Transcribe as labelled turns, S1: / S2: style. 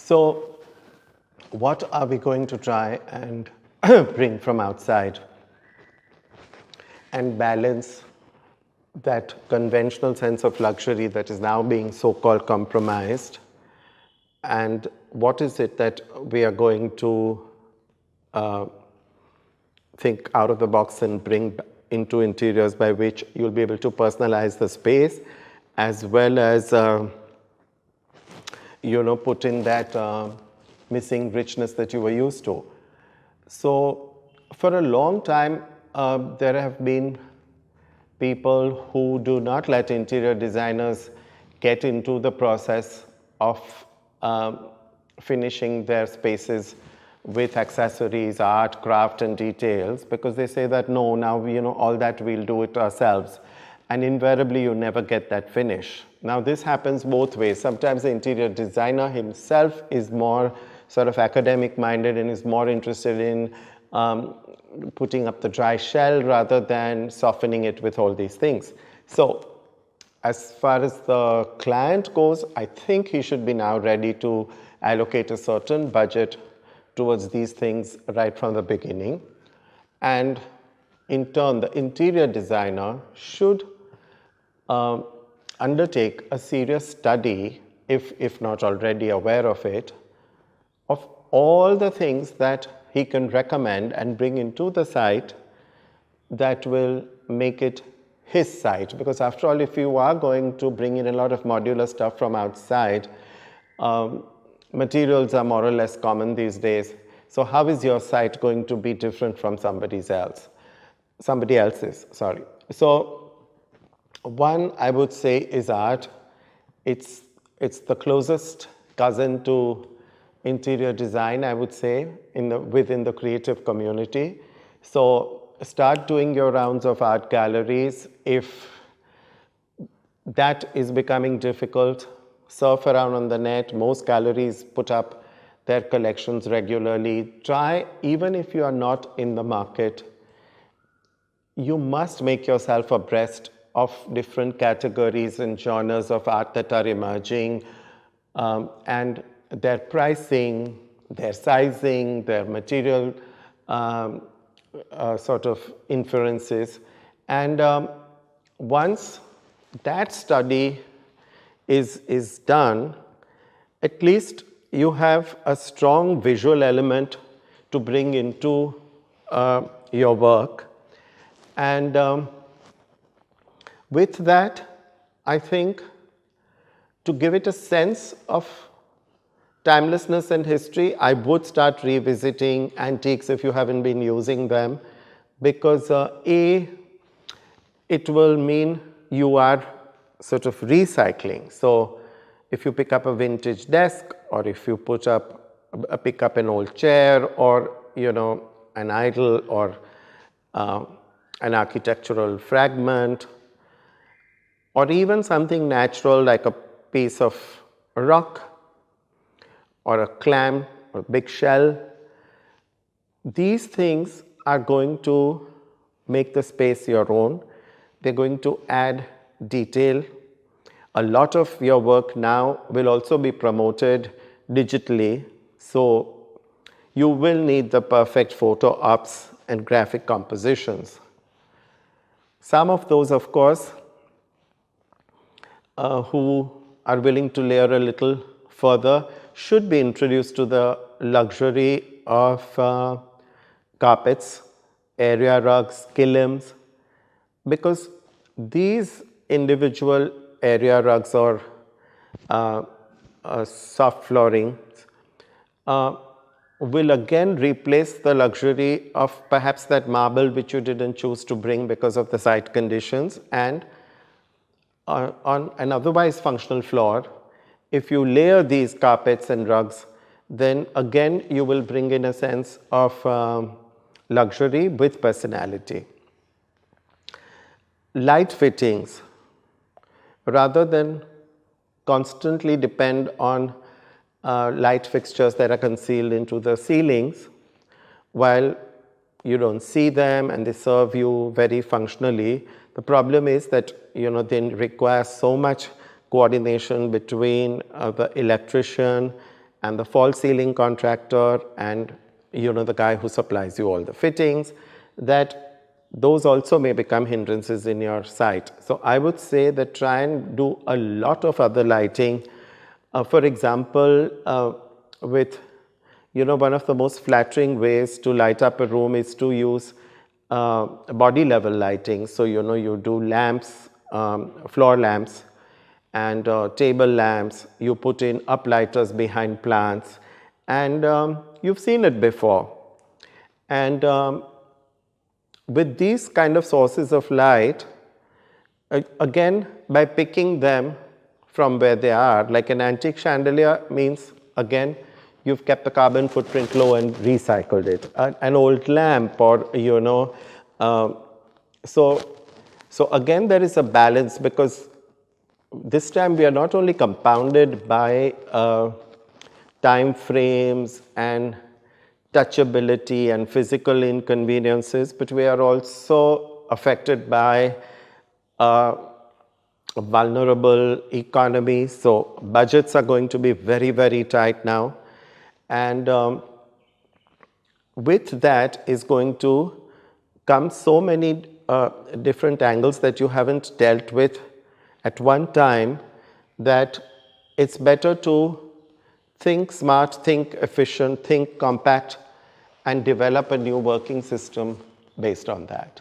S1: So what are we going to try and bring from outside and balance that conventional sense of luxury that is now being so-called compromised, and what is it that we are going to think out of the box and bring into interiors, by which you'll be able to personalize the space as well as put in that missing richness that you were used to. So for a long time, there have been people who do not let interior designers get into the process of finishing their spaces with accessories, art, craft, and details, because they say that no, now all that we'll do it ourselves. And invariably, you never get that finish. Now, this happens both ways. Sometimes the interior designer himself is more sort of academic-minded and is more interested in putting up the dry shell rather than softening it with all these things. So as far as the client goes, I think he should be now ready to allocate a certain budget towards these things right from the beginning. And in turn, the interior designer should undertake a serious study, if not already aware of it, of all the things that he can recommend and bring into the site that will make it his site. Because after all, if you are going to bring in a lot of modular stuff from outside, materials are more or less common these days. So how is your site going to be different from somebody else's? Sorry. So one, I would say, is art. It's the closest cousin to interior design, I would say, within the creative community. So start doing your rounds of art galleries. If that is becoming difficult, surf around on the net. Most galleries put up their collections regularly. Try, even if you are not in the market, you must make yourself abreast of different categories and genres of art that are emerging, and their pricing, their sizing, their material sort of inferences. And once that study is done, at least you have a strong visual element to bring into your work. And with that, I think, to give it a sense of timelessness and history, I would start revisiting antiques if you haven't been using them, because A, it will mean you are sort of recycling. So if you pick up a vintage desk, or if you pick up an old chair, or an idol, or an architectural fragment, or even something natural like a piece of rock or a clam or a big shell, these things are going to make the space your own. They're going to add detail. A lot of your work now will also be promoted digitally, so you will need the perfect photo ops and graphic compositions. Some of those, of course, who are willing to layer a little further should be introduced to the luxury of carpets, area rugs, kilims, because these individual area rugs or soft flooring will again replace the luxury of perhaps that marble which you didn't choose to bring because of the site conditions. And on an otherwise functional floor, if you layer these carpets and rugs, then again you will bring in a sense of luxury with personality. Light fittings, rather than constantly depend on light fixtures that are concealed into the ceilings, while you don't see them and they serve you very functionally, the problem is that they require so much coordination between the electrician and the false ceiling contractor and the guy who supplies you all the fittings, that those also may become hindrances in your site. So I would say that try and do a lot of other lighting. For example, with one of the most flattering ways to light up a room is to use body level lighting. So you do lamps, floor lamps, and table lamps. You put in uplighters behind plants, and you've seen it before. And with these kind of sources of light, again, by picking them from where they are, like an antique chandelier means, again, you've kept the carbon footprint low and recycled it. An old lamp, or so again, there is a balance, because this time we are not only compounded by time frames and touchability and physical inconveniences, but we are also affected by a vulnerable economy. So budgets are going to be very, very tight now. And with that is going to come so many different angles that you haven't dealt with at one time, that it's better to think smart, think efficient, think compact, and develop a new working system based on that.